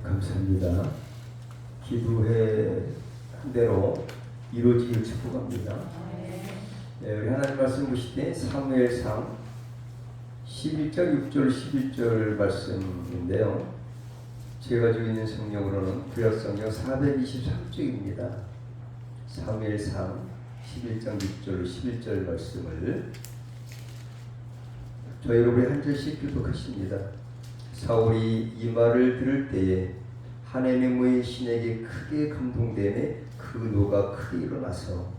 감사합니다. 기도회 한 대로 이루어지길 축복합니다. 우리 하나님 말씀 보실 때 사무엘상 11장 6절 11절 말씀인데요. 제가 가지고 있는 성경으로는 구약성경 423쪽입니다. 사무엘상 11장 6절 11절 말씀을 저희 여러분이 한 절씩 교독하십니다. 사울이 이 말을 들을 때에 하나님의 신에게 크게 감동되매 그 노가 크게 일어나서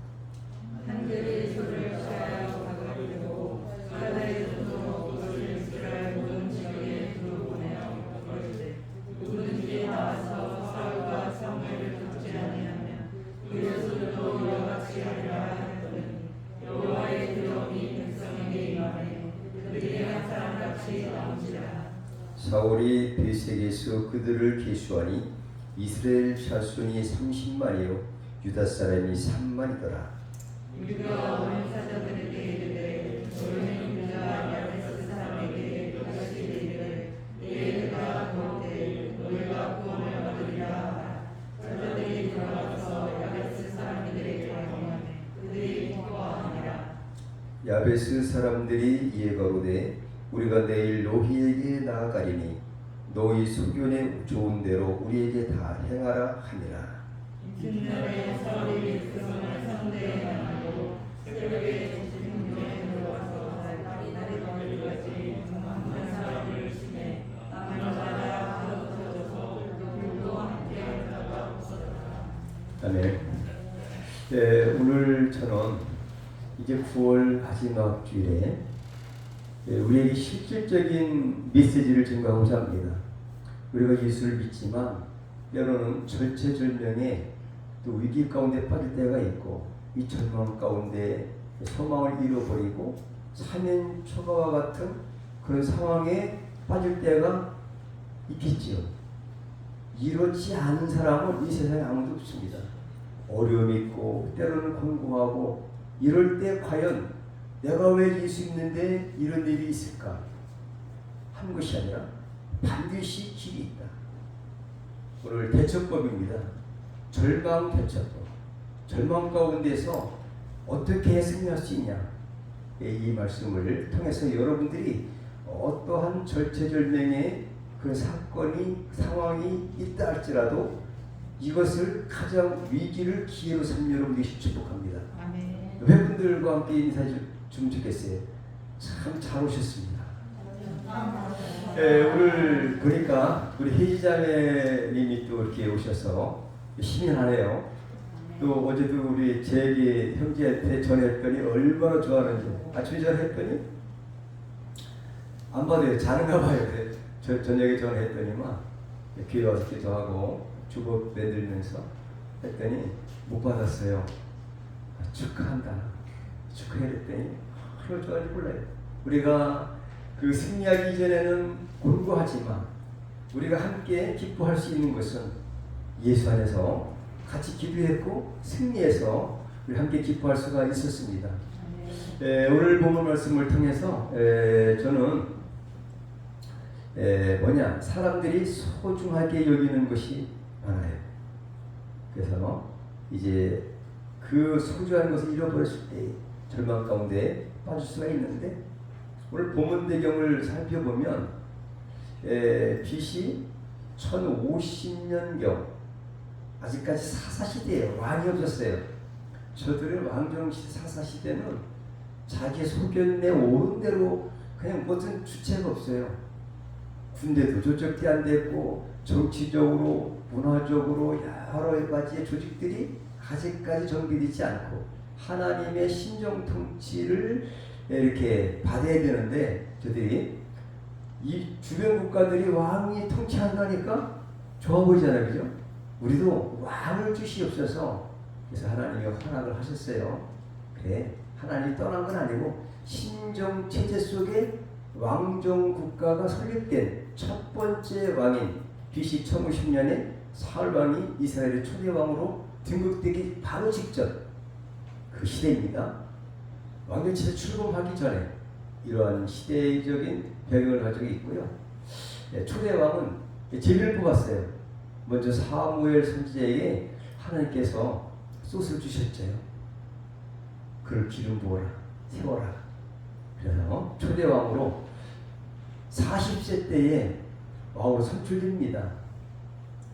한들의 소를 취하여 가버리고 사다의 손으로 그것을 이스라엘 모든 지역에 둘러보내어 그러되 누구든지 나와서 사울과 사무엘을 돕지 아니하면 그 여수도 이와 같이 하리라 하였더니 여호와의 두려움이 백성에게 임하매 그들이 한 사람같이 나온지라. 사울이 베색에서 그들을 계수하니 이스라엘 자손이 30만이요 유다 사람이 3만이더라. 유다 온 사자들에게 이르되 너희는 유다 야베스 사람에게 다시 이르되 너희가 볼때 너희가 구원을 받으리라. 사자들이 돌아와서 야베스 사람들에게 말하매 그들이 기뻐하니라. 야베스 사람들이 이에 가로되 우리가 내일 너희에게 나아가리니 너희 소견에 좋은 대로 우리에게 다 행하라 하니라. 이튿날에 사울이 백성을 상대하고 새벽에 진중에 들어와서 다리 멀리까지 많은 사람을 심해 남자마다 흩어져서 누구도 함께 할 자가 없었더라. 아멘. 오늘 저는 이제 9월 마지막 주일에 우리에게 실질적인 메시지를 전가하고자 합니다. 우리가 예수를 믿지만 때로는 절체절명의 또 위기 가운데 빠질 때가 있고 이 절망 가운데 소망을 잃어버리고 사면 초가와 같은 그런 상황에 빠질 때가 있겠지요. 이렇지 않은 사람은 이 세상에 아무도 없습니다. 어려움이 있고 때로는 공고하고 이럴 때 과연 내가 왜 예수 믿는데 이런 일이 있을까 한 것이 아니라 반드시 길이 있다. 오늘 대처법입니다. 절망 대처법. 절망 가운데서 어떻게 승리할 수 있냐. 이 말씀을 통해서 여러분들이 어떠한 절체절명의 그 사건이 상황이 있다 할지라도 이것을 가장 위기를 기회로 삼는 여러분들이 축복합니다. 회분들과 함께 인사해 주면 좋겠어요. 참 잘 오셨습니다. 오늘 보니까 우리 혜지자매님이 또 이렇게 오셔서 힘이 나네요. 또 어제도 우리 제기 형제한테 전했더니 얼마나 좋아하는지. 아침에 전했더니 안 받아요. 자는가 봐요. 저녁에 전했더니만 교회 와서 기도하고 주보 내들면서 했더니 못 받았어요. 축하한다. 축하했더니 얼마나 좋아하는지 몰라요. 우리가 그 승리하기 이전에는 공고하지만 우리가 함께 기뻐할 수 있는 것은 예수 안에서 같이 기도했고 승리해서 우리 함께 기뻐할 수가 있었습니다. 오늘 본문 말씀을 통해서 저는 사람들이 소중하게 여기는 것이 많아요. 그래서 이제 그 소중한 것을 잃어버렸을 때 절망 가운데 빠질 수가 있는데 오늘 본문 배경을 살펴보면 BC 1050년경 아직까지 사사시대예요. 왕이 없었어요. 저들의 왕정시대 사사시대는 자기 소견에 옳은 대로 그냥 무슨 주체가 없어요. 군대도 조직이 안 됐고 정치적으로 문화적으로 여러 가지의 조직들이 아직까지 정비되지 않고 하나님의 신정 통치를 이렇게 받아야 되는데 저들이 이 주변 국가들이 왕이 통치한다니까 좋아 보이잖아요. 그죠? 우리도 왕을 주시옵소서. 그래서 하나님이 허락을 하셨어요. 그래, 하나님이 떠난 건 아니고 신정 체제 속에 왕정 국가가 설립된 첫 번째 왕인 BC 1050년에 사울 왕이 이스라엘의 초대 왕으로 등극되기 바로 직전 그 시대입니다. 왕정체제 출범하기 전에 이러한 시대적인 배경을 가지고 있고요. 초대 왕은 제비를 뽑았어요. 먼저 사무엘 선지자에게 하나님께서 솥을 주셨죠. 그를 기름 부어라, 세워라. 그래서 초대왕으로 40세 때에 왕으로 선출됩니다.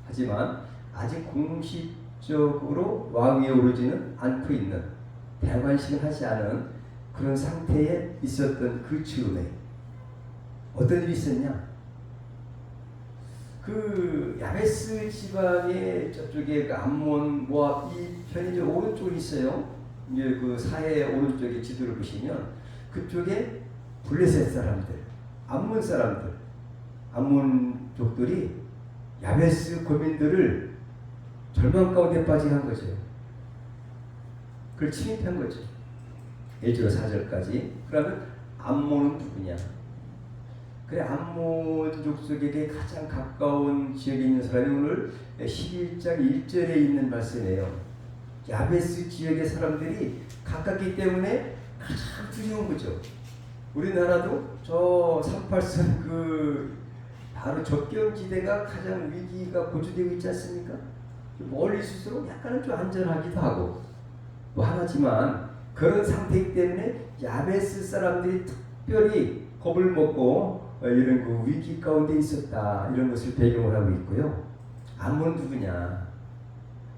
하지만 아직 공식적으로 왕위에 오르지는 않고 있는, 대관식을 하지 않은 그런 상태에 있었던 그 즈음에 어떤 일이 있었냐? 그 야베스 지방의 저쪽에 그 암몬, 모압 이 편이 저 오른쪽에 있어요. 이제 그 사해 오른쪽에 지도를 보시면 그쪽에 블레셋 사람들, 암몬 사람들, 암몬족들이 야베스 거민들을 절망 가운데 빠지게 한 거죠. 그걸 침입한 거죠. 1절 4절까지. 그러면 암몬은 누구냐? 그래, 암몬 족속에게 가장 가까운 지역에 있는 사람이 오늘 11장 1절에 있는 말씀이에요. 야베스 지역의 사람들이 가깝기 때문에 가장 두려운 거죠. 우리나라도 저 38선 그 바로 접경지대가 가장 위기가 고조되고 있지 않습니까? 멀리 있을수록 약간은 좀 안전하기도 하고 뭐 하나지만, 그런 상태이기 때문에 야베스 사람들이 특별히 겁을 먹고 이런 그 위기 가운데 있었다, 이런 것을 배경을 하고 있고요. 암몬은 누구냐?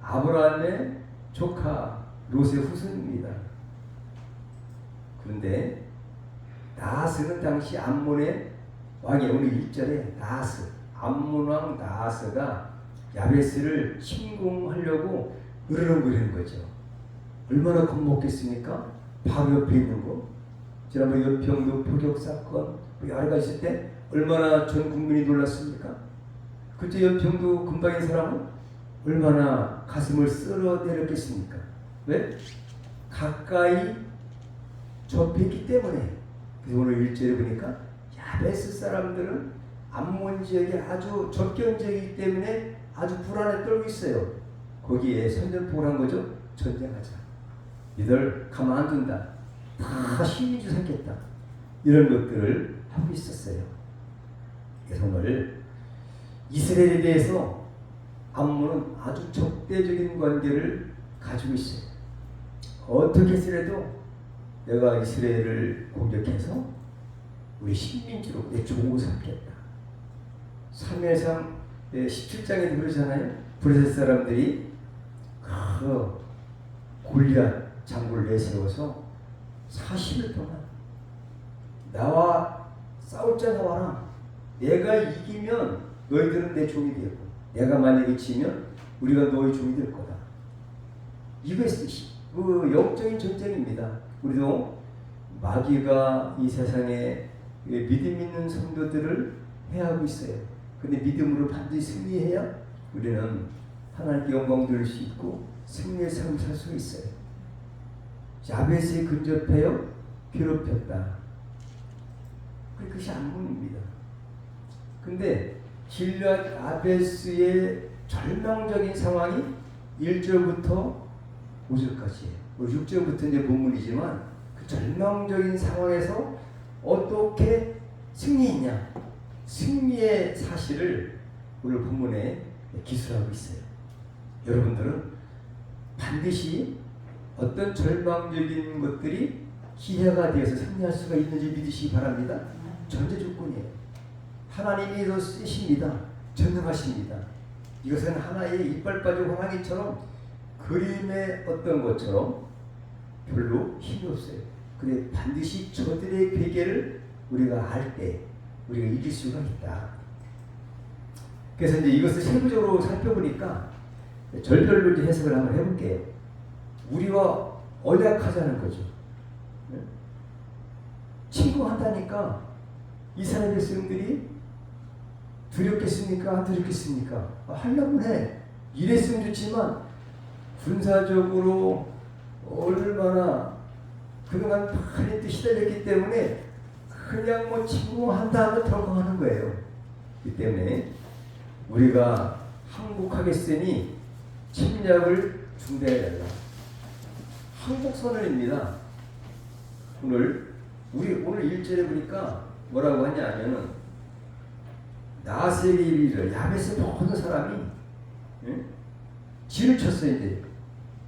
아브라함의 조카 롯의 후손입니다. 그런데 나하스는 당시 암몬의 왕이, 오늘 1절에 나하스, 암몬 왕 나하스가 야베스를 침공하려고 으르렁거리는 거죠. 얼마나 겁먹겠습니까? 바로 옆에 있는 거. 지난번 연평도 포격 사건 여러 가지 있을 때 얼마나 전 국민이 놀랐습니까? 그때 연평도 근방인 사람은 얼마나 가슴을 쓸어내렸겠습니까? 왜? 가까이 접했기 때문에. 그래서 오늘 1절에 보니까 야베스 사람들은 암몬 지역에 아주 접경 지역이기 때문에 아주 불안에 떨고 있어요. 거기에 선전포고를 한 거죠. 전쟁하자. 이들 가만 안 둔다. 다 시민주 삼겠다. 이런 것들을 하고 있었어요. 그래서 오늘 이스라엘에 대해서 암몬은 아주 적대적인 관계를 가지고 있어요. 어떻게 해서라도 내가 이스라엘을 공격해서 우리 식민지로 내 종으로 삼겠다. 사무엘상 17장에도 그러잖아요. 블레셋 사람들이 그 골리앗 장군을 내세워서 40일 동안 나와 싸울자 나와라. 내가 이기면 너희들은 내 종이 되고, 내가 만약에 지면 우리가 너희 종이 될 거다. 이것이 그 영적인 전쟁입니다. 우리도 마귀가 이 세상에 믿음 있는 성도들을 해하고 있어요. 근데 믿음으로 반드시 승리해야 우리는 하나님께 영광 돌릴 수 있고 승리의 삶을 살 수 있어요. 야베스에 근접하여 괴롭혔다. 그것이 암몬입니다. 근데 길앗 야베스의 절망적인 상황이 1절부터 5절까지예요. 6절부터 이제 본문이지만 그 절망적인 상황에서 어떻게 승리했냐, 승리의 사실을 오늘 본문에 기술하고 있어요. 여러분들은 반드시 어떤 절망적인 것들이 기회가 되어서 승리할 수가 있는지 믿으시기 바랍니다. 전제 조건이에요. 하나님이 더 쓰십니다. 전능하십니다. 이것은 하나의 이빨 빠진 호랑이처럼 그림의 어떤 것처럼 별로 힘이 없어요. 근데 반드시 저들의 괴계를 우리가 알 때 우리가 이길 수가 있다. 그래서 이제 이것을 세부적으로 살펴보니까 절별로 이제 해석을 한번 해볼게요. 우리와 언약하자는 거죠. 친구한다니까 이스라엘 백성들이 두렵겠습니까? 안 두렵겠습니까? 하려면 해. 이랬으면 좋지만 군사적으로 얼마나 그동안 많이 또 시달렸기 때문에 그냥 뭐 침공한다 하면 덜컹하는 거예요. 이 때문에 우리가 항복하겠으니 침략을 중단해달라. 항복선언입니다. 오늘 1절에 보니까 뭐라고 하냐 하면은 나세리를 야베스 모든 사람이 예? 진을 쳤어요 이제.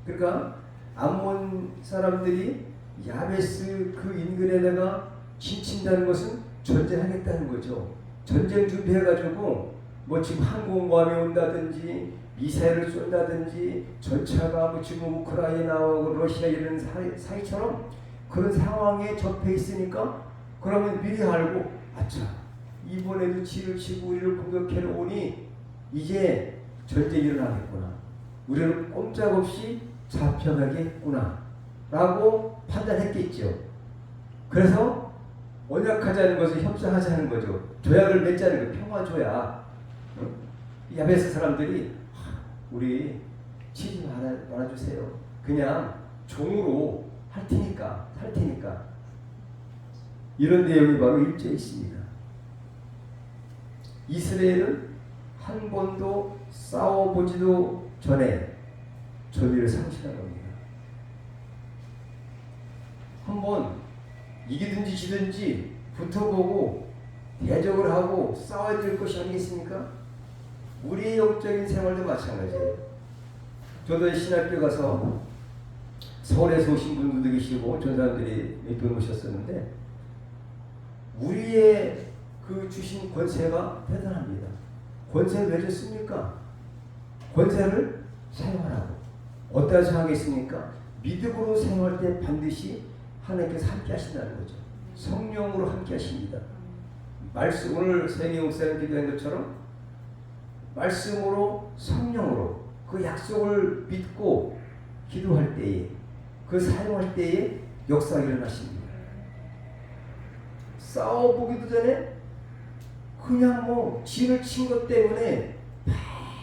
그러니까 암몬 사람들이 야베스 그 인근에다가 진친다는 것은 전쟁하겠다는 거죠. 전쟁 준비해가지고 뭐 지금 항공모함이 온다든지 미사일을 쏜다든지 전차가 뭐 지금 우크라이나하고 러시아 이런 사이처럼 그런 상황에 접해 있으니까 그러면 미리 알고 아차 이번에도 지를 치고 우리를 공격해 오니 이제 전쟁이 일어나겠구나. 우리는 꼼짝없이 잡혀가겠구나 라고 판단했겠죠. 그래서 언약하자는 것을 협상하자는 거죠. 조약을 맺자는 거, 평화 조약. 야베스 사람들이 우리 치지 말아주세요. 그냥 종으로 할 테니까 살 테니까. 이런 내용이 바로 1절에 있습니다. 이스라엘은 한 번도 싸워보지도 전에 전의를 상실한 겁니다. 한번 이기든지 지든지 붙어보고 대적을 하고 싸워야 될 것이 아니겠습니까? 우리의 영적인 생활도 마찬가지예요. 저도 신학교 가서 서울에서 오신 분들도 계시고 전 사람들이 몇 분 오셨었는데 우리의 그 주신 권세가 대단합니다. 권세를 왜 줬습니까? 권세를 사용하라고. 어디다 사용하겠습니까? 믿음으로 사용할 때 반드시 하나님께서 함께 하신다는 거죠. 성령으로 함께 하십니다. 말씀, 오늘 세미 목사님 기도한 것처럼 말씀으로 성령으로 그 약속을 믿고 기도할 때에 그 사용할 때에 역사가 일어나십니다. 싸워보기도 전에 그냥 뭐 진을 친 것 때문에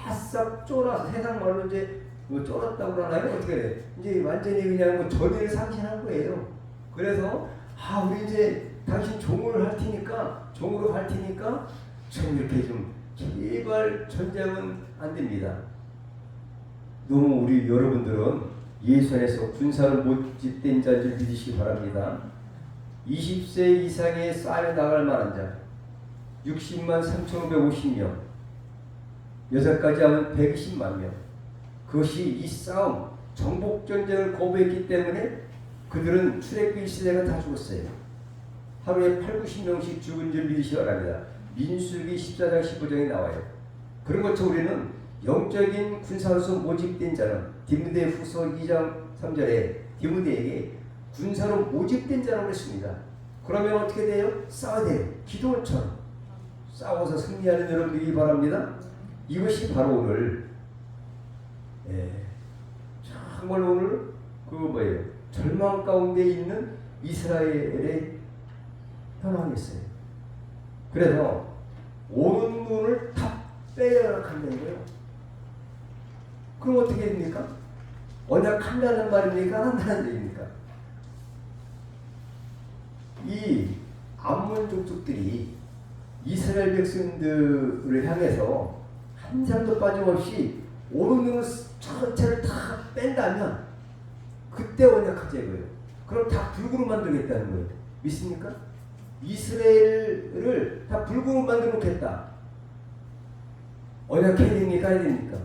바싹 쫄아서 세상 말로 이제 뭐 쫄았다고 그러나요? 어떻게 해요? 이제 완전히 그냥 뭐 전의를 상실한 거예요. 그래서 우리 이제 당신 종으로 할 테니까 종으로 할 테니까 좀 이렇게 좀 제발 전쟁은 안 됩니다. 너무 우리 여러분들은 예수 안에서 군사로 모집된 자인 줄 믿으시기 바랍니다. 20세 이상의 쌓여 나갈 만한 자 60만 3,550명 여자까지 하면 120만 명. 그것이 이 싸움 정복전쟁을 거부했기 때문에 그들은 출애굽기 시대가 다 죽었어요. 하루에 80-90명씩 죽은 줄 믿으시기 바랍니다. 민수기 14장 15장에 나와요. 그런 것처럼 우리는 영적인 군사로서 모집된 자는 디모데 후서 2장 3절에 디모데에게 군사로 모집된 자라고 했습니다. 그러면 어떻게 돼요? 싸워야 돼요. 기도원처럼 싸워서 승리하는 여러분들이 바랍니다. 이것이 바로 오늘 정말 오늘 그 뭐예요? 절망 가운데 있는 이스라엘의 현황이었어요. 그래서 오는 눈을 다 빼야 한다는 거예요. 그럼 어떻게 됩니까? 언약한다는 말입니까? 안 한다는 얘기입니까? 이 암몬 족속들이 이스라엘 백성들을 향해서 한 사람도 빠짐없이 오는 눈을 전체를 다 뺀다면 그때 언약하자 이거예요. 그럼 다 불구로 만들겠다는 거예요. 믿습니까? 이스라엘을 다 불구로 만들어 놓겠다. 언약해야 됩니까? 해야 됩니까?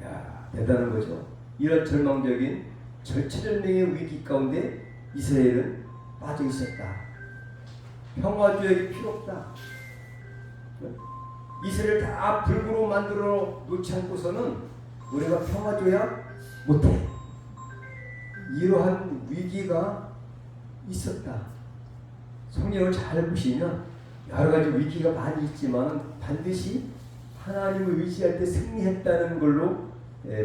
야, 대단한 거죠. 이런 절망적인 절체절명의 위기 가운데 이스라엘은 빠져 있었다. 평화조약이 필요 없다. 이스라엘 다 불구로 만들어 놓지 않고서는 우리가 평화조약 못해. 이러한 위기가 있었다. 성경을 잘 보시면 여러 가지 위기가 많이 있지만 반드시 하나님을 의지할 때 승리했다는 걸로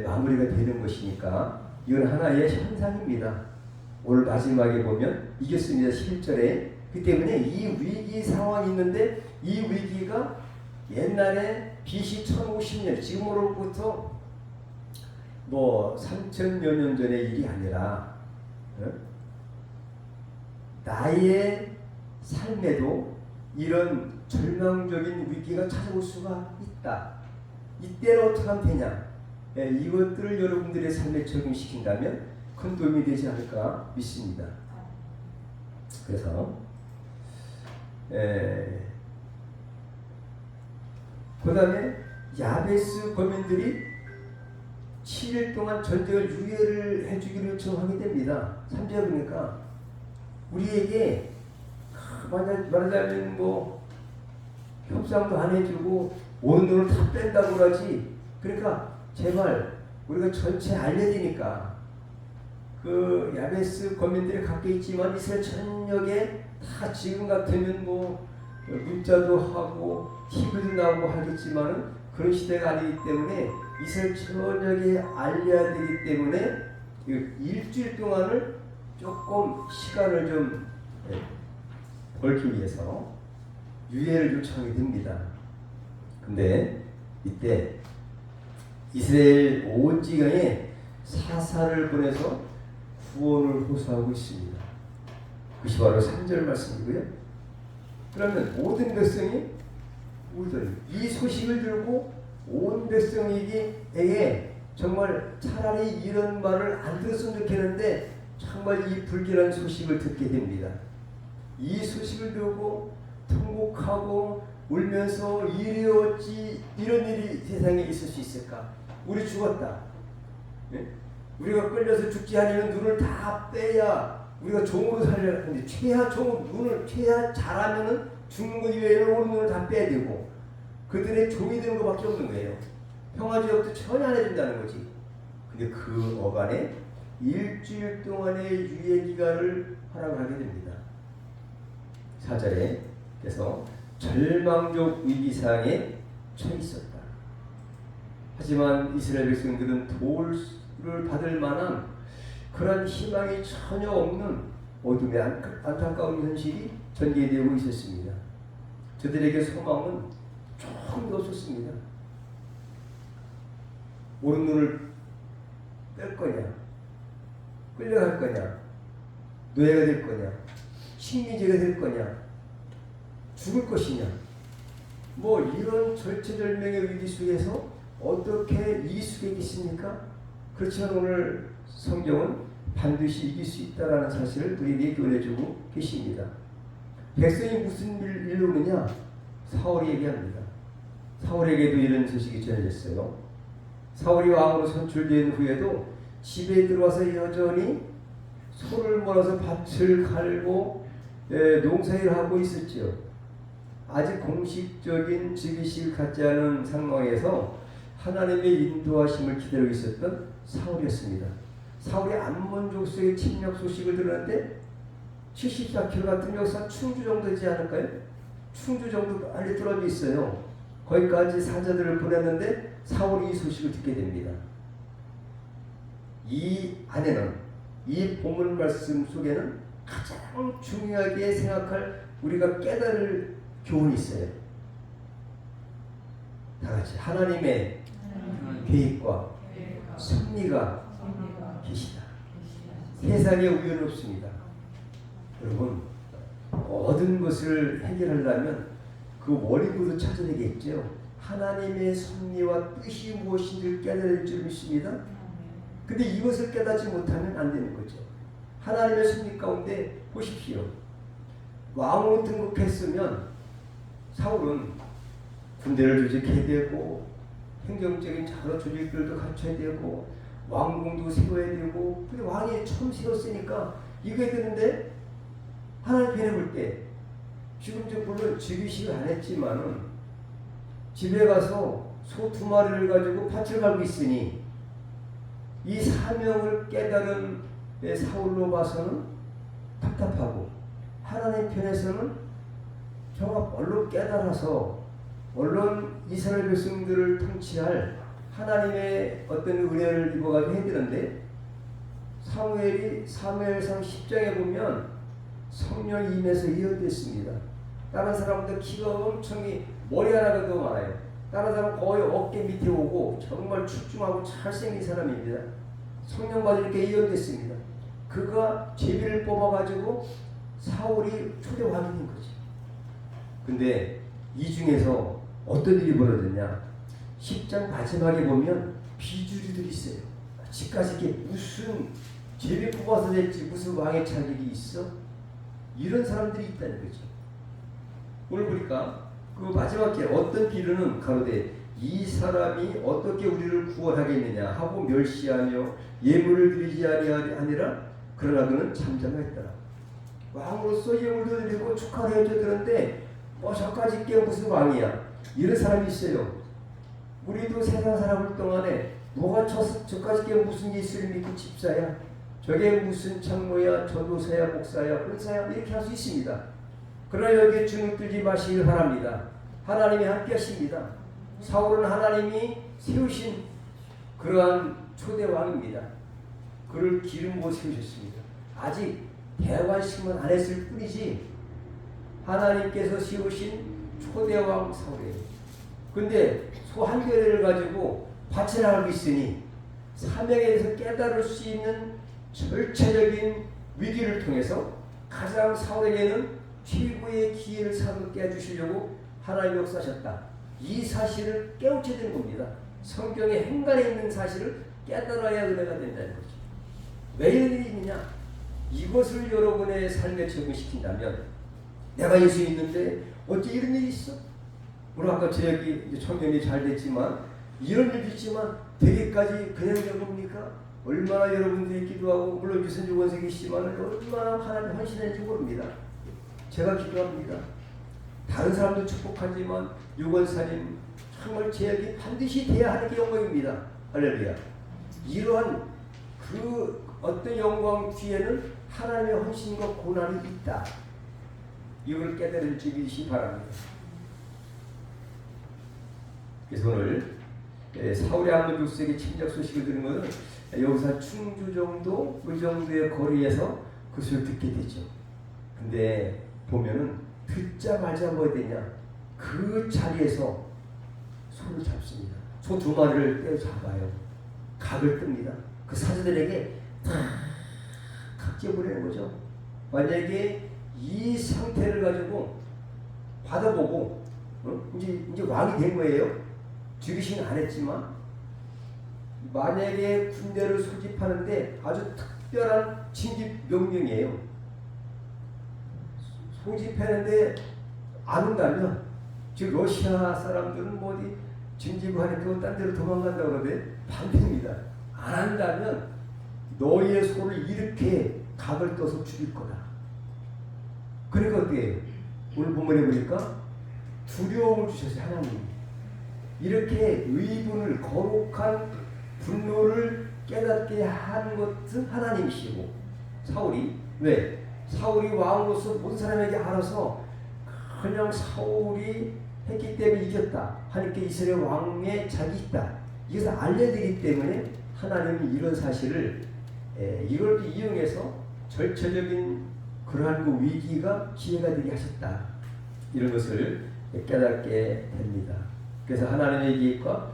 마무리가 되는 것이니까 이건 하나의 현상입니다. 오늘 마지막에 보면 이겼습니다. 11절에. 그 때문에 이 위기 상황이 있는데 이 위기가 옛날에 BC 1050년 지금으로부터 뭐 3000여 년 전의 일이 아니라 나의 삶에도 이런 절망적인 위기가 찾아올 수가 있다. 이때는 어떻게 하면 되냐? 이것들을 여러분들의 삶에 적용시킨다면 큰 도움이 되지 않을까 믿습니다. 그래서 그 다음에 야베스 거민들이 7일 동안 전쟁을 유예를 해주기로 요청하게 됩니다. 3절 보니까 우리에게 말하자면 뭐 협상도 안 해주고 오는 돈을 다 뺀다고 그러지. 그러니까 제발 우리가 전체 알려지니까 그 야베스 거민들이 갖고 있지만 이스라엘 전역에 다 지금 같으면 뭐 문자도 하고 TV도 나오고 하겠지만은 그런 시대가 아니기 때문에 이스라엘 전역에 알려야 되기 때문에 일주일 동안을 조금 시간을 좀 벌기 위해서 유예를 요청하게 됩니다. 근데 이때 이스라엘 온 지경에 사사를 보내서 구원을 호소하고 있습니다. 그것이 바로 3절 말씀이고요. 그러면 모든 백성이 이 소식을 들고 온 백성에게 정말 차라리 이런 말을 안 들었으면 좋겠는데 정말 이 불길한 소식을 듣게 됩니다. 이 소식을 듣고 통곡하고 울면서 이리 어찌 이런 일이 세상에 있을 수 있을까? 우리 죽었다. 네? 우리가 끌려서 죽지 않으면 눈을 다 빼야 우리가 종으로 살려야 하는데 눈을 최하 잘하면은 죽는 것 이외에는 오른 눈을 다 빼야 되고 그들의 종이 되는 것밖에 없는 거예요. 평화지역도 전혀 안 해준다는 거지. 근데 그 어간에 일주일 동안의 유예 기간을 허락하게 됩니다. 4절에 그래서 절망적 위기상에 처해 있었다. 하지만 이스라엘 백성들은 도를 받을 만한 그런 희망이 전혀 없는 어둠의 안타까운 현실이 전개되고 있었습니다. 저들에게 소망은 조금도 없었습니다. 오른 눈을 뺄 거냐, 끌려갈 거냐, 노예가 될 거냐, 식민지가 될 거냐, 죽을 것이냐, 뭐 이런 절체절명의 위기 속에서 어떻게 이길 수가 있겠습니까? 그렇지만 오늘 성경은 반드시 이길 수 있다는 사실을 우리에게 교훈해주고 계십니다. 백성이 무슨 일로 오느냐? 사울이 얘기합니다. 사울에게도 이런 소식이 전해졌어요. 사울이 왕으로 선출된 후에도 집에 들어와서 여전히 소를 몰아서 밭을 갈고 농사일을 하고 있었죠. 아직 공식적인 즉위식을 갖지 않은 상황에서 하나님의 인도하심을 기다리고 있었던 사울이었습니다. 사울이 암몬 족속의 침략 소식을 들었는데 74km 같은 역사 충주 정도 되지 않을까요? 충주 정도 빨리 떨어져 있어요. 거기까지 사자들을 보냈는데 사울이 이 소식을 듣게 됩니다. 이 안에는 이 본문 말씀 속에는 가장 중요하게 생각할 우리가 깨달을 교훈이 있어요. 다 같이 하나님의 계획과 섭리가 계시다. 세상에 우연은 없습니다. 여러분 모든 것을 해결하려면 그 원인부터 찾아야 되겠죠. 하나님의 섭리와 뜻이 무엇인지를 깨달아야 될 줄 믿습니다. 근데 이것을 깨닫지 못하면 안 되는 거죠. 하나님의 섭리 가운데 보십시오. 왕으로 등극했으면 사울은 군대를 조직해야 되고 행정적인 자료 조직들도 갖춰야 되고 왕궁도 세워야 되고 근데 왕이 처음 세웠으니까 이거 해야 되는데 하나님 변해볼 때 지금 물론 즉위식을 안 했지만은 집에 가서 소 2마리를 가지고 밭을 갈고 있으니 이 사명을 깨달은 사울로 봐서는 답답하고 하나님 편에서는 저가 뭘로 깨달아서 물론 이스라엘 백성들을 통치할 하나님의 어떤 은혜를 입어가지고 해야 되는데 사무엘이 사무엘상 10장에 보면 성령이 임해서 예언됐습니다. 다른 사람들 키가 엄청이 머리 하나가 더 많아요. 다른 사람은 거의 어깨 밑에 오고 정말 출중하고 잘생긴 사람입니다. 성령 받을 이렇게 예언됐습니다. 그가 제비를 뽑아가지고 사울이 초대 왕이 된 거지. 근데 이 중에서 어떤 일이 벌어졌냐? 10장 마지막에 보면 비주류들이 있어요. 집까지 이게 무슨 제비 뽑아서 됐지 무슨 왕의 자격이 있어? 이런 사람들이 있다는 거죠. 오늘 보니까 그 마지막 길 어떤 비류는 가로되 이 사람이 어떻게 우리를 구원하겠느냐 하고 멸시하며 예물을 드리지 아니라 그러나 그는 잠잠했더라. 왕으로서 예물도 드리고 축하를 해주는데 저까지 게 무슨 왕이야. 이런 사람이 있어요. 우리도 세상 살아볼 동안에 뭐가 저까지 게 무슨 예수를 믿고 집사야, 저게 무슨 장로야, 전도사야, 목사야, 권사야, 이렇게 할 수 있습니다. 그러나 여기에 주눅 들지 마시길 바랍니다. 하나님이 함께 하십니다. 사울은 하나님이 세우신 그러한 초대왕입니다. 그를 기름으로 세우셨습니다. 아직 대관식만 안 했을 뿐이지 하나님께서 세우신 초대왕 사울이에요. 근데 소 한 겨레를 가지고 밭에 나가고 있으니 사명에 대해서 깨달을 수 있는 절차적인 위기를 통해서 가장 사울에게는 최고의 기회를 삼게 해주시려고 하나님이 역사하셨다. 이 사실을 깨우쳐야 되는 겁니다. 성경의 행간에 있는 사실을 깨달아야 은혜가 된다는 거죠. 왜 이런 일이 있느냐? 이것을 여러분의 삶에 적용시킨다면 내가 예수 믿는데 어째 이런 일이 있어? 물론 아까 제 얘기 청년이 잘 됐지만 이런 일도 있지만 되기까지 그냥 된 겁니까? 얼마나 여러분들이 기도하고 물론 유선주 원생이시지만 얼마나 하나님 헌신했는지 모릅니다. 제가 기도합니다. 다른 사람도 축복하지만 유권사님 정말 제 얘기 반드시 돼야 하는 게 영광입니다. 할렐루야. 이러한 그 어떤 영광 뒤에는 하나님의 헌신과 고난이 있다. 이걸 깨달을 줄 믿으시기 바랍니다. 그래서 오늘 사울의 암몬족수에게 침략 소식을 들은 것은 여기서 충주 정도 그 정도의 거리에서 그 소리를 듣게 되죠. 근데 보면은 듣자마자 뭐 되냐, 그 자리에서 소를 잡습니다. 소 두 마리를 떼어 잡아요. 각을 뜹니다. 그 사자들에게 탁 찌어버리는 거죠. 만약에 이 상태를 가지고 받아보고 이제 왕이 된 거예요. 죽이시는 안 했지만 만약에 군대를 소집하는데 아주 특별한 진집 명령이에요. 소집하는데 안 온다면, 즉 러시아 사람들은 뭐 어디 진집을 하니까 딴 데로 도망간다고 그러는데 반대입니다. 안 한다면 너희의 소를 이렇게 각을 떠서 죽일 거다. 그러니까 어떻게 해요? 오늘 본문에 보니까 두려움을 주셨어요. 하나님. 이렇게 의분을, 거룩한 분노를 깨닫게 한 것은 하나님이시고, 사울이 왜? 사울이 왕으로서 모든 사람에게 알아서 그냥 사울이 했기 때문에 이겼다 하니까 이스라엘 왕의 자격이 있다, 이것을 알려드리기 때문에 하나님은 이런 사실을 이걸 이용해서 절차적인 그러한 그 위기가 기회가 되게 하셨다, 이런 것을 깨닫게 됩니다. 그래서 하나님의 계획과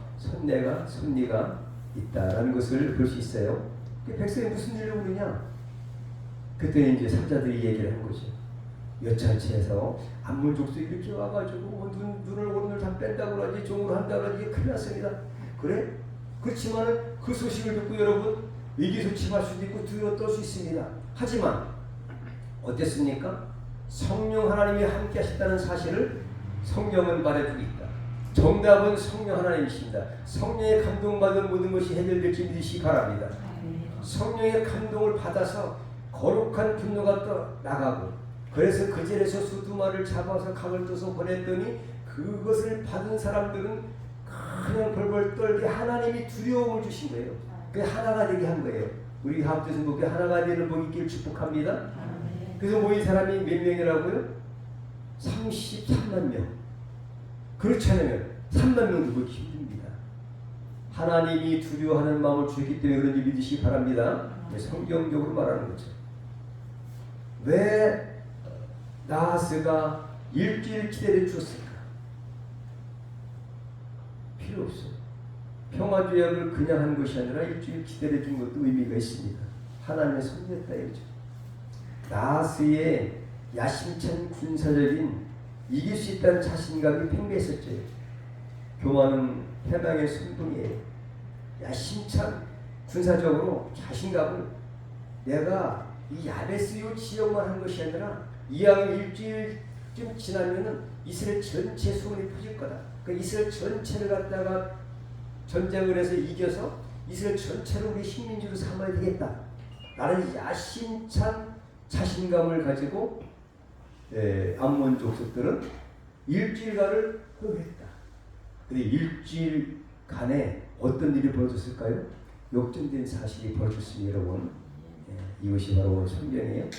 섭리가 있다라는 것을 볼 수 있어요. 백성이 무슨 일로 그러냐? 그때 이제 사자들이 얘기를 한 거죠. 여차치해서 암몬족수 이렇게 와가지고 눈을 오른을 다 뺀다고 그러지, 종으로 한다고 그러지, 큰일 났습니다. 그래? 그렇지만 그 소식을 듣고 여러분 위기소침할 수도 있고 두려워 떨 수 있습니다. 하지만 어땠습니까? 성령 하나님이 함께 하셨다는 사실을 성경은 말해주고 있다. 정답은 성령 하나님이십니다. 성령의 감동받은 모든 것이 해결될지 믿으시기 바랍니다. 성령의 감동을 받아서 거룩한 분노가 또 나가고, 그래서 그 자리에서 소 두 마리를 잡아서 각을 떠서 보냈더니 그것을 받은 사람들은 그냥 벌벌 떨게 하나님이 두려움을 주신 거예요. 그게 하나가 되게 한 거예요. 우리 합주선 목회 하나가 되는 복 있기를 축복합니다. 그래서 모인 사람이 몇 명이라고요? 33만 명. 그렇지 않으면 3만 명도 보기 힘듭니다. 하나님이 두려워하는 마음을 주셨기 때문에 그런지 믿으시기 바랍니다. 성경적으로 말하는 거죠. 왜 나하스가 일주일 기다려 주었을까? 필요 없어. 평화조약을 그냥 한 것이 아니라 일주일 기다려 준 것도 의미가 있습니다. 하나님의 섭리였다 이거죠. 나하스의 야심찬 군사적인 이길 수 있다는 자신감이 팽배했었죠. 교만은 해방의 선봉이에요. 야심찬 군사적으로 자신감을, 내가 이 야베스 요 지역만 한 것이 아니라 이왕 일주일쯤 지나면은 이스라엘 전체 소문이 퍼질 거다. 그 이스라엘 전체를 갖다가 전쟁을 해서 이겨서 이스라엘 전체를 우리 식민지로 삼아야 되겠다. 나는 야심찬 자신감을 가지고 암몬 족속들은 일주일간을 허용했다. 근데 일주일간에 어떤 일이 벌어졌을까요? 역전된 사실이 벌어졌습니다, 여러분. 이것이 바로 오늘 성경이에요.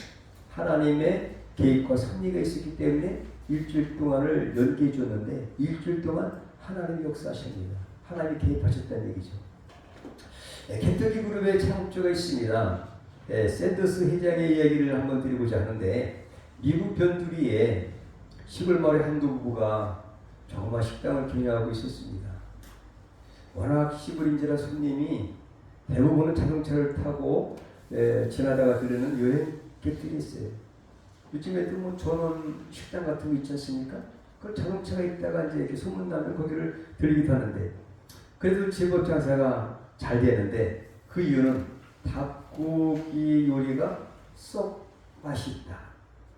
하나님의 계획과 섭리가 있었기 때문에 일주일 동안을 연기해 줬는데 일주일 동안 하나님이 역사하십니다. 하나님이 개입하셨다는 얘기죠. 켄터키 그룹의 창업주가 있습니다. 샌더스 회장의 이야기를 한번 드리고자 하는데 미국 변두리에 시골 마을의 한 부부가 조그만 식당을 경영하고 있었습니다. 워낙 시골인지라 손님이 대부분은 자동차를 타고 지나다가 들르는 여행객들이 있어요. 요즘에도 뭐 전원 식당 같은 거 있지 않습니까? 그 자동차가 있다가 이제 이렇게 소문나면 거기를 들리기도 하는데 그래도 제법 장사가 잘 되는데 그 이유는 닭고기 요리가 썩 맛있다.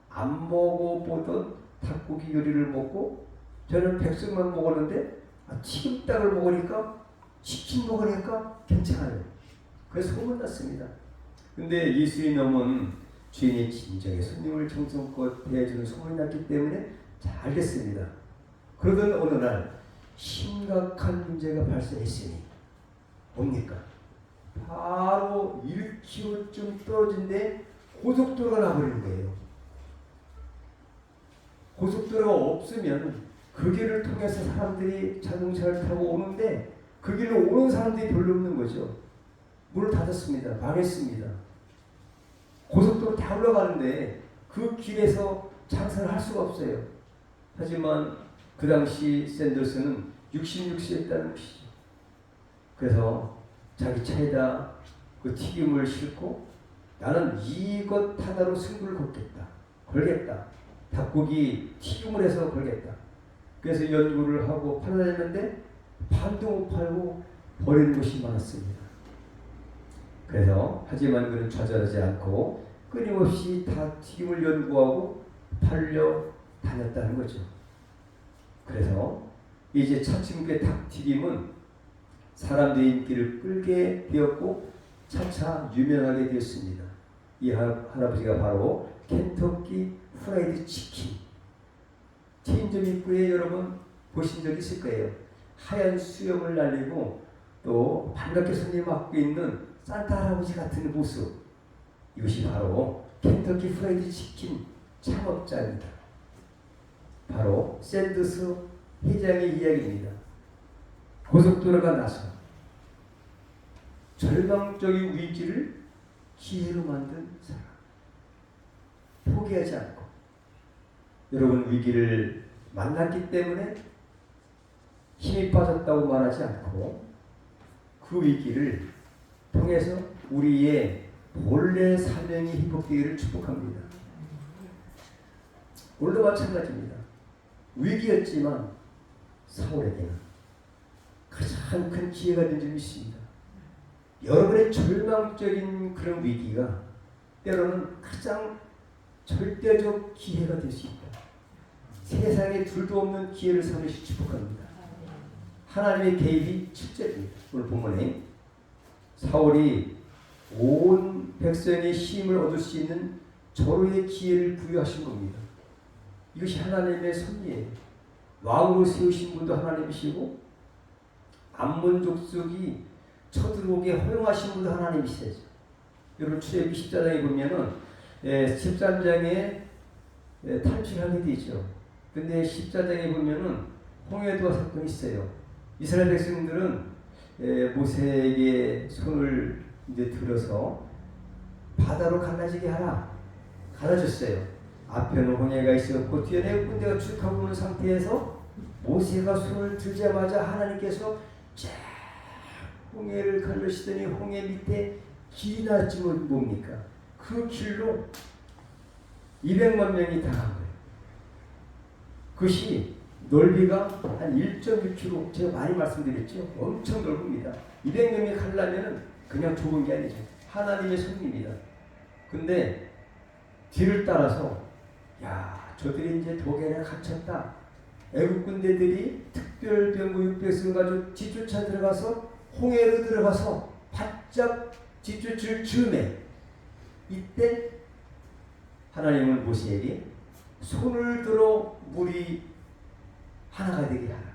안 먹어보던 닭고기 요리를 먹고 저는 백숙만 먹었는데 튀김닭을 먹으니까 치킨 먹으니까 괜찮아요. 그래서 소문났습니다. 근데 예수의 넘은 주인이 진정에 손님을 정성껏 대해주는 소문이 났기 때문에 잘 됐습니다. 그러던 어느 날 심각한 문제가 발생했으니 뭡니까? 바로 1km쯤 떨어진 데 고속도로가 나버리는 거예요. 고속도로가 없으면 그 길을 통해서 사람들이 자동차를 타고 오는데 그 길로 오는 사람들이 별로 없는 거죠. 문을 닫았습니다. 망했습니다. 고속도로 다 올라가는데 그 길에서 장사를 할 수가 없어요. 하지만 그 당시 샌더스는 66세였다는 것이죠. 그래서 자기 차에다 그 튀김을 싣고 나는 이것 하나로 승부를 걸겠다. 닭고기 튀김을 해서 걸겠다. 그래서 연구를 하고 팔아다녔는데 판도 못 팔고 버리는 것이 많았습니다. 그래서 하지만 그는 좌절하지 않고 끊임없이 닭튀김을 연구하고 팔려 다녔다는 거죠. 그래서 이제 차츰게 닭튀김은 사람들의 인기를 끌게 되었고 차차 유명하게 되었습니다. 이 할아버지가 바로 켄터키 프라이드 치킨. 체인점 입구에 여러분 보신 적 있을 거예요. 하얀 수염을 날리고 또 반갑게 손님 맞고 있는 산타 할아버지 같은 모습. 이것이 바로 켄터키 프라이드 치킨 창업자입니다. 바로 샌더스 회장의 이야기입니다. 고속도로가 나서 절망적인 위기를 기회로 만든 사람. 포기하지 않고 여러분 위기를 만났기 때문에 힘이 빠졌다고 말하지 않고 그 위기를 통해서 우리의 본래 사명이 회복되기를 축복합니다. 오늘도 마찬가지입니다. 위기였지만 사울에게는 가장 큰 기회가 된 점이 있습니다. 여러분의 절망적인 그런 위기가 때로는 가장 절대적 기회가 될 수 있다. 세상에 둘도 없는 기회를 삼으시 축복합니다. 하나님의 개입이 실제입니다. 오늘 본문에 사울이 온 백성의 힘을 얻을 수 있는 절호의 기회를 부여하신 겁니다. 이것이 하나님의 섭리예요. 왕으로 세우신 분도 하나님이시고 암몬 족속이 쳐들어오게 허용하신 분도 하나님이시죠. 여러분 출애굽기 14장에 보면은 13장에 탈출하게 되죠. 근데 14장에 보면은 홍해도와 사건이 있어요. 이스라엘 백성들은 모세에게 손을 이제 들어서 바다로 갈라지게 하라. 갈라졌어요. 앞에는 홍해가 있었고 뒤에 네 군대가 쭉 하고 있는 상태에서 모세가 손을 들자마자 하나님께서 쫙 홍해를 갈르시더니 홍해 밑에 길이 나왔지만 뭡니까? 그 길로 200만 명이 다 간 거예요. 그것이 넓이가 한 1.6km, 제가 많이 말씀드렸죠. 엄청 넓습니다. 200명이 가려면 그냥 좁은 게 아니죠. 하나님의 손입니다. 근데 뒤를 따라서 야 저들이 이제 독에 갇혔다. 애국 군대들이 특별병구 600을 가지고 뒤쫓아 들어가서 홍해로 들어가서 바짝 뒤쫓을 즈음에 이때 하나님은 모세에게 손을 들어 물이 하나가 되게 하라.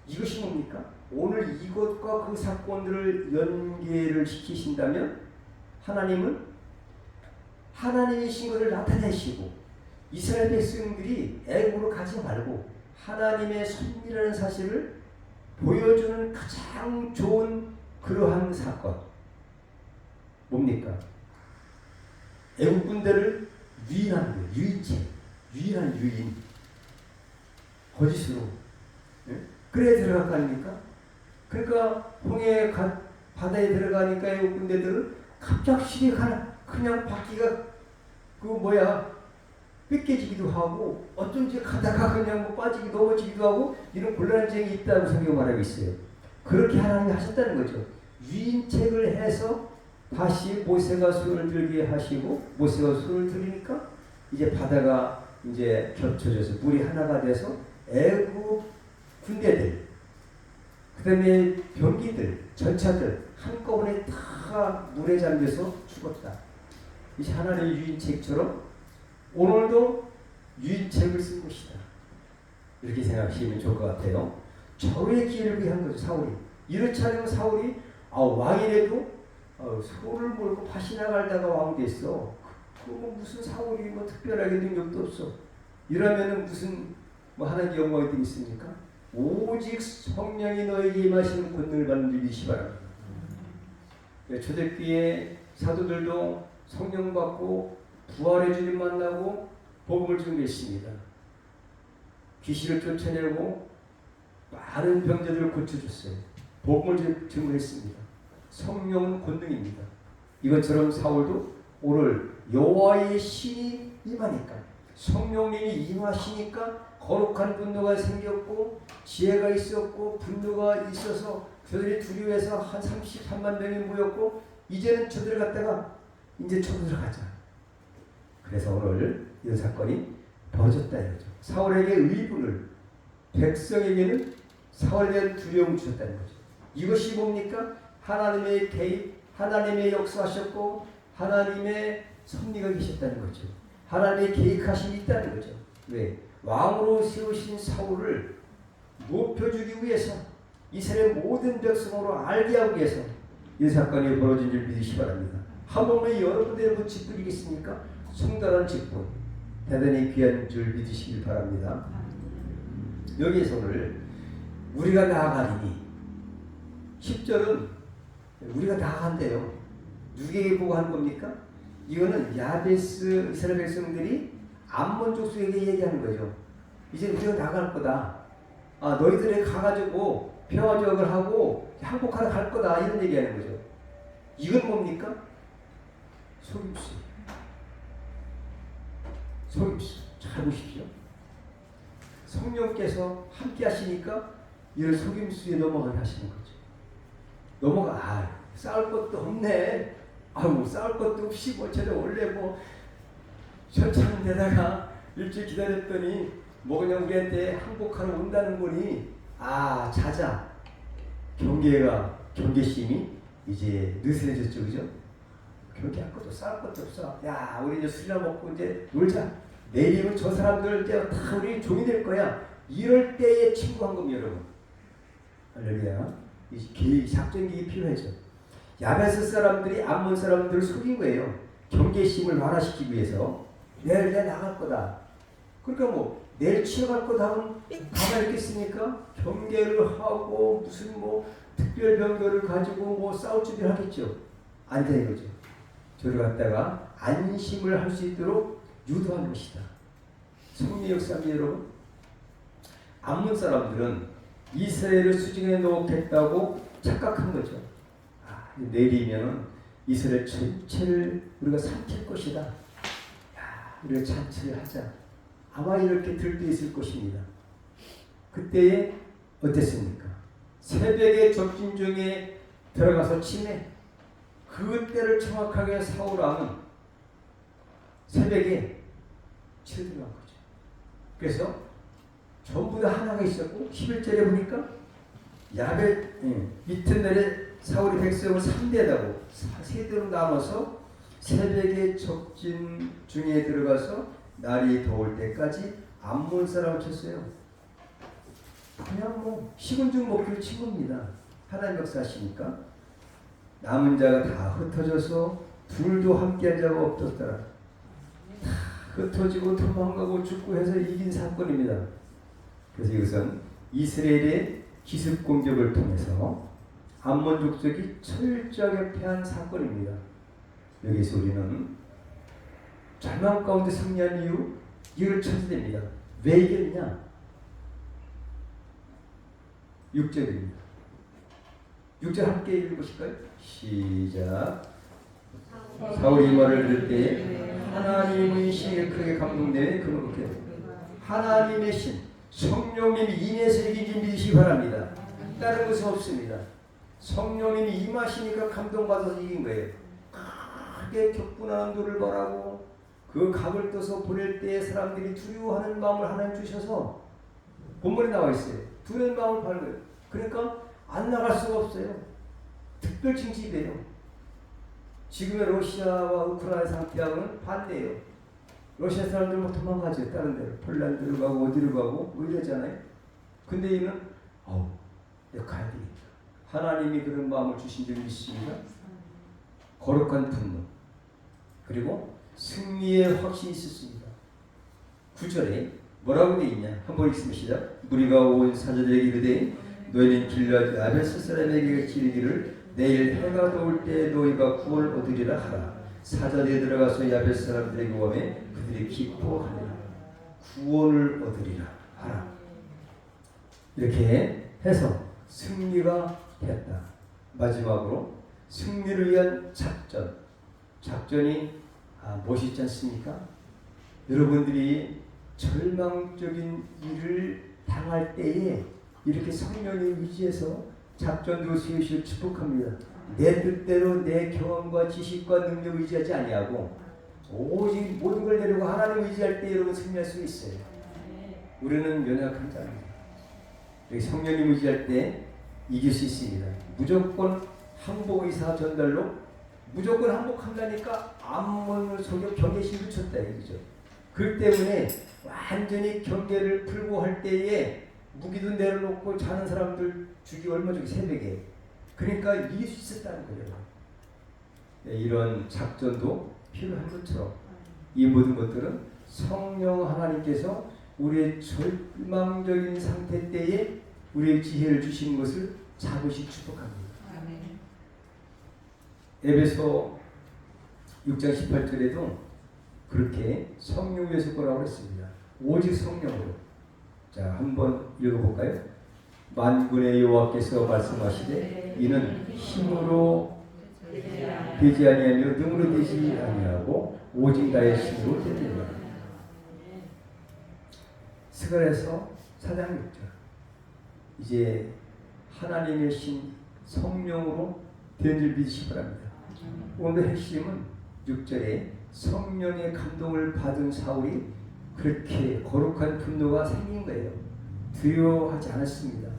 이것이 뭡니까? 오늘 이것과 그 사건들을 연계를 시키신다면 하나님은 하나님이신 것을 나타내시고 이스라엘 백성들이 애국으로 가지 말고 하나님의 섭리라는 사실을 보여주는 가장 좋은 그러한 사건 뭡니까? 애국 군대를 유인하는 거예요. 유인한 유인 거짓으로. 예? 그래 들어갈 거 아닙니까? 그러니까 홍해 바다에 들어가니까 애국 군대들은 갑작스레 그냥 바퀴가 뺏겨지기도 하고 어쩐지 가다가 그냥 빠지기 넘어지기도 하고 이런 곤란증이 있다고 성경 말하고 있어요. 그렇게 하나님이 하셨다는 거죠. 유인책을 해서 다시 모세가 손을 들게 하시고 모세가 손을 들으니까 이제 바다가 이제 겹쳐져서 물이 하나가 돼서 애국 군대들 그다음에 병기들 전차들 한꺼번에 다 물에 잠겨서 죽었다. 이제 하나님의 유인책처럼 오늘도 유인책을 쓴 것이다. 이렇게 생각하시면 좋을 것 같아요. 절호의 기회를 위한 거죠. 사울이. 이렇지 않으면 사울이 왕이라도 소를 몰고 밭이 나갈다가 왕 됐어. 무슨 사울이 특별하게 능력도 없어. 이러면은 무슨 하나님의 영광이 되겠습니까? 오직 성령이 너에게 임하시는 권능을 받는 줄 믿으시 바랍니다. 초대교회 사도들도 성령 받고 부활의 주님 만나고 복음을 증거했습니다. 귀신을 쫓아내고 많은 병자들을 고쳐줬어요. 복음을 증거했습니다. 성령은 권능입니다. 이것처럼 사울도 오늘 여호와의 신이 임하니까 성령님이 임하시니까 거룩한 분노가 생겼고 지혜가 있었고 분노가 있어서 저들이 두려워해서 한 33만 명이 모였고 이제는 저들 갖다가 이제 쳐들어가자. 그래서 오늘 이 사건이 벌어졌다 이거죠. 사울에게 의분을 백성에게는 사울에 대한 두려움을 주셨다는 거죠. 이것이 뭡니까? 하나님의 개입, 하나님의 역사하셨고 하나님의 섭리가 계셨다는 거죠. 하나님의 계획하심이 있다는 거죠. 왜? 왕으로 세우신 사울을 높여주기 위해서 이스라엘 모든 백성으로 알게 하기 위해서 이 사건이 벌어진 줄 믿으시기 바랍니다. 한 번에 여러분들의 짚어드리겠습니까? 성달한 직분 대단히 귀한 줄 믿으시길 바랍니다. 여기에서 오늘 우리가 나아가리니 10절은 우리가 나아간대요. 누구에게 보고 하는 겁니까? 이거는 야베스 이스라엘 백성들이 암몬 족속에게 얘기하는 거죠. 이제 우리가 나갈 거다. 너희들이 가가지고 평화적을 하고 항복하러 갈 거다. 이런 얘기하는 거죠. 이건 뭡니까? 속임수. 속임수. 잘 보십시오. 성령께서 함께 하시니까 이런 속임수에 넘어가게 하시는 거죠. 싸울 것도 없네. 싸울 것도 없이 저는 원래 전차는 데다가 일주일 기다렸더니 그냥 우리한테 항복하러 온다는 거니 자자. 경계심이 이제 느슨해졌죠. 그죠? 경계할 것도 싸울 것도 없어. 우리 이제 술이나 먹고 이제 놀자. 내일이면 저 사람들 이제 다 우리 종이 될 거야. 이럴 때에 친구한 겁니다, 여러분. 할렐루야. 이 작전기가 필요하죠. 야베스 사람들이 암몬 사람들을 속인 거예요. 경계심을 완화시키기 위해서. 내일 내가 나갈 거다. 그러니까 내일 치러갈 거다 하면 가만히 있겠습니까? 경계를 하고 무슨 특별 병거를 가지고 싸울 준비를 하겠죠. 안 되는 거죠. 저를 갖다가 안심을 할 수 있도록 유도하는 것이다. 성령 역사입니다, 여러분. 암몬 사람들은 이스라엘을 수중에 넣겠다고 착각한 거죠. 내리면 이스라엘 전체를 우리가 삼킬 것이다. 우리가 잔치를 하자. 아마 이렇게 들떠있을 것입니다. 그때에 어땠습니까? 새벽에 적진 중에 들어가서 침해. 그때를 정확하게 사울왕은 새벽에 치러 들어간 거죠. 그래서 전부 다 하나가 있었고 11절에 보니까 야벳 이튿날에 사울이 백성을 3대라고 세대로 나눠서 새벽에 적진 중에 들어가서 날이 더울 때까지 암몬 사람을 쳤어요. 그냥 뭐 식은 죽 먹기로 친 겁니다. 하나님 역사하시니까 남은 자가 다 흩어져서 둘도 함께한 자가 없었더라. 다 흩어지고 도망가고 죽고 해서 이긴 사건입니다. 그래서 이것은 이스라엘의 기습 공격을 통해서 암몬 족속이 철저하게 패한 사건입니다. 여기서 우리는 절망 가운데 승리한 이유 이유를 찾아야 됩니다. 왜 이겼냐? 6절입니다. 6절 함께 읽으실까요? 시작. 사울이 이 말을 들을 때 하나님의 신에 크게 감동되어 그렇게 하나님의 신 성령님이 인해서 이기지 믿으시기 바랍니다. 다른 것은 없습니다. 성령님이 임하시니까 감동받아서 이긴 거예요. 크게 격분하는 돌을 벌하고 그 각을 떠서 보낼 때 사람들이 두려워하는 마음을 하나님 주셔서 본문에 나와 있어요. 두려운 마음을 파는 거예요. 그러니까 안 나갈 수가 없어요. 특별 징집이에요. 지금의 러시아와 우크라이나 상태하고는 반대예요. 러시아 사람들은 뭐 도망가죠. 다른 데로 폴란드로 가고 어디로 가고 뭐 이러잖아요. 근데 이는 내가 가야 되겠다. 하나님이 그런 마음을 주신 적이 있습니다. 거룩한 분노 그리고 승리의 확신이 있었습니다. 9절에 뭐라고 되어 있냐? 한번 읽습니다. 무리가 온 사자들에게 이르되 너희는 길르앗 야베스 사람에게 기르기를 내일 해가 더울 때 너희가 구원을 얻으리라 하라. 사자들이 들어가서 야베스 사람들에게 구하매 그들이 기뻐하리라. 구원을 얻으리라 하라. 이렇게 해서 승리가 되었다. 마지막으로 승리를 위한 작전이 멋있지 않습니까? 여러분들이 절망적인 일을 당할 때에 이렇게 성령의 의지에서 작전도 세우시고 축복합니다. 내 뜻대로 내 경험과 지식과 능력 의지하지 아니하고 오직 모든 걸 내려고 하나님 의지할 때 여러분 승리할 수 있어요. 우리는 연약한 자입니다. 성령님 의지할 때 이길 수 있습니다. 무조건 항복 의사 전달로 무조건 항복한다니까 암몬을 속여 경계심을 쳤다 이거죠. 그 때문에 완전히 경계를 풀고 할 때에 무기도 내려놓고 자는 사람들 죽이 얼마 전에 새벽에 그러니까 이길 수 있었다는 거예요. 이런 작전도 필요한 것처럼 이 모든 것들은 성령 하나님께서 우리의 절망적인 상태 때에 우리의 지혜를 주신 것을 자부시 축복합니다. 에베소 6장 18절에도 그렇게 성령 위에서 거라고 했습니다. 오직 성령으로. 자, 한번 읽어볼까요? 만군의 여호와께서 말씀하시되 이는 힘으로 되지 아니하며 능으로 되지 아니하고 오직 나의 힘으로 되리라. 스가랴서 4장 6절. 이제 하나님의 신 성령으로 된 줄 믿으시기 바랍니다. 오늘 핵심은 6절에 성령의 감동을 받은 사울이 그렇게 거룩한 분노가 생긴 거예요. 두려워하지 않았습니다.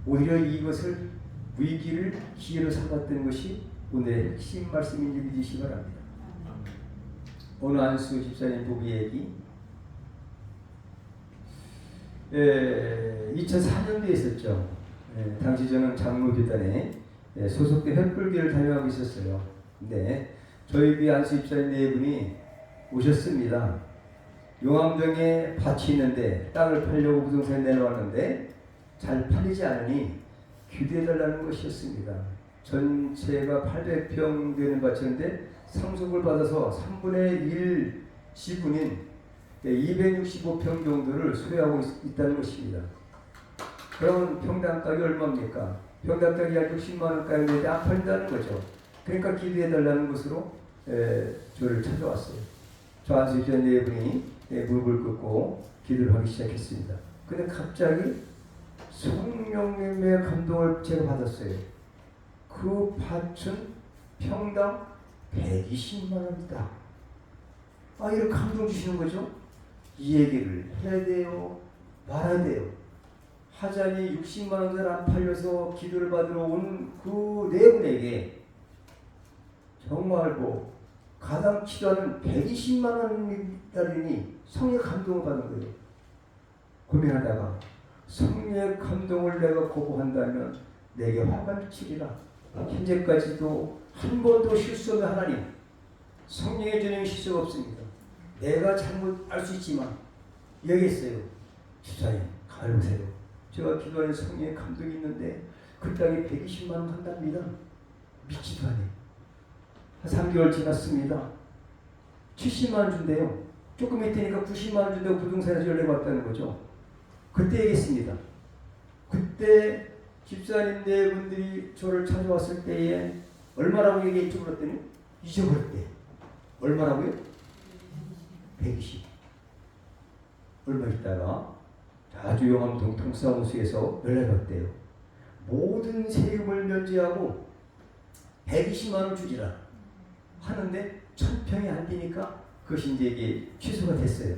오히려 이것을 위기를 기회로 삼았던 것이 오늘의 핵심 말씀인지 믿으시기 바랍니다. 오늘 안수 집사님 부부 얘기 2004년도에 있었죠. 당시 저는 장로교단에 소속된 횃불교를 다녀가고 있었어요. 근데 저희 교회 안수 집사님 네 분이 오셨습니다. 용암동에 밭이 있는데 땅을 팔려고 부동산에 내놓았는데 잘 팔리지 않으니 기도해달라는 것이었습니다. 전체가 800평 되는 밭이었는데 상속을 받아서 3분의 1 지분인 265평 정도를 소유하고 있다는 것입니다. 그러면 평당가격이 얼마입니까? 평당가격이 약 60만 원가인데 안 팔린다는 거죠. 그러니까 기도해달라는 것으로 저를 찾아왔어요. 저 안수집사 네 분이 무릎을 꿇고 기도를 하기 시작했습니다. 근데 갑자기 성령님의 감동을 제가 받았어요. 그 밭은 평당 120만 원이다. 이렇게 감동 주시는 거죠. 이 얘기를 해야 돼요? 말아야 돼요? 하자니 60만 원 잘 안 팔려서 기도를 받으러 온 그 네 분에게 정말 뭐 가당 치료하는 120만 원이라니 성의 감동을 받은 거예요. 고민하다가 성령의 감동을 내가 거부한다면 내게 화가 치리라. 현재까지도 한 번도 실수 없는 하나님, 성령의 전혀 실수가 없습니다. 내가 잘못 알 수 있지만 얘기했어요. 집사님 가을 보세요. 제가 기도하는 성령의 감동이 있는데 그 땅에 120만 원 한답니다. 믿지도 않아요. 한 3개월 지났습니다. 70만 원 준대요. 조금 있다니까 90만 원 준다고 부동산에서 연락 왔다는 거죠. 그때 얘기했습니다. 그때 집사님 네 분들이 저를 찾아왔을 때에 얼마라고 얘기했죠? 그랬더니 잊어버렸대. 얼마라고요? 120. 얼마 있다가 아주 유명한 통사무소에서 연락이 왔대요. 모든 세금을 면제하고 120만 원 주지라 하는데 1000평이 안 되니까 그것이 이제 이게 취소가 됐어요.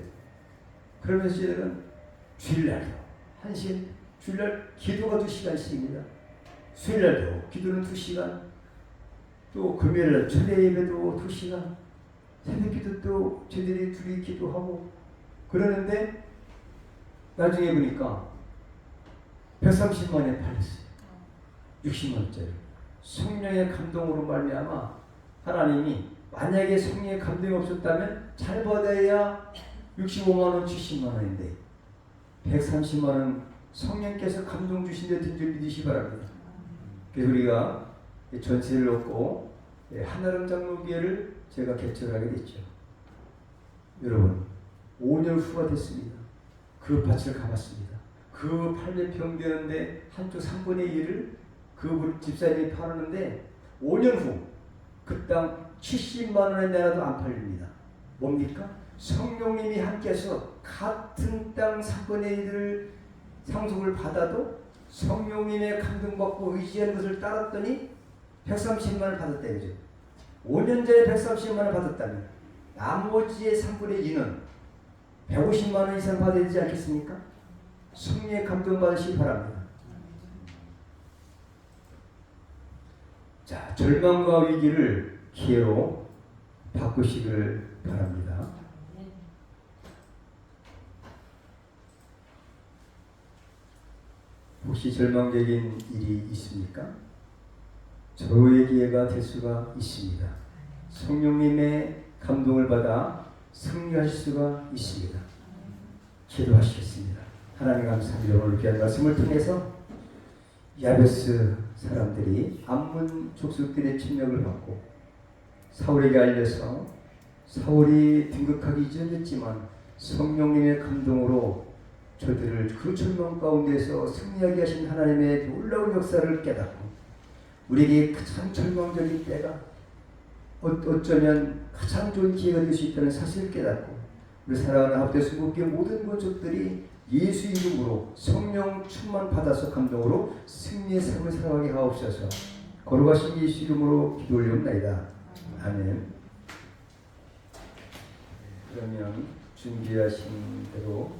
그러면서 저희들은 주일날도 1시간, 주일날 기도가 2시간씩입니다. 수요일날도 기도는 2시간, 또 금요일날 철야 예배도 2시간, 새벽기도 또 저희들이 둘이 기도하고 그러는데 나중에 보니까 130만 원에 팔렸어요. 60만 원짜리. 성령의 감동으로 말미암아 하나님이 만약에 성령의 감동이 없었다면 잘 받아야 65만 원, 70만 원인데 130만 원 성령께서 감동 주신 데 든 줄 믿으시기 바랍니다. 그래서 우리가 전세를 얻고 한아름 장로교회를 제가 개척하게 됐죠. 여러분 5년 후가 됐습니다. 그 밭을 가봤습니다. 그 800평 되는데 한쪽 3분의 1을 그 집사님이 팔았는데 5년 후 그 땅 70만 원에 내놔도 안 팔립니다. 뭡니까? 성령님이 함께해서 같은 땅 3분의 1을 상속을 받아도 성령님의 감동받고 의지한 것을 따랐더니 130만 원을 받았다 이거죠. 5년 전에 130만 원을 받았다면 나머지의 3분의 2는 150만 원 이상 받아야 되지 않겠습니까? 성령의 감동 받으시기 바랍니다. 자, 절망과 위기를 기회로 바꾸시길 바랍니다. 혹시 절망적인 일이 있습니까? 절호의 기회가 될 수가 있습니다. 성령님의 감동을 받아 승리하실 수가 있습니다. 기도하시겠습니다. 하나님 감사합니다. 오늘 귀한 말씀을 통해서 야베스 사람들이 암몬 족속들의 침략을 받고 사울에게 알려서 사울이 등극하기 이전이었지만 성령님의 감동으로 저들을 그 절망 가운데서 승리하게 하신 하나님의 놀라운 역사를 깨닫고 우리에게 가장 절망적인 때가 어쩌면 가장 좋은 기회가 될 수 있다는 사실을 깨닫고 우리 사랑하는 하나님의 순국교회 모든 권속들이 예수 이름으로 성령 충만 받아서 감동으로 승리의 삶을 살아가게 하옵소서. 거룩하신 예수 이름으로 기도 올리옵나이다. 아멘. 그러면 준비하신 대로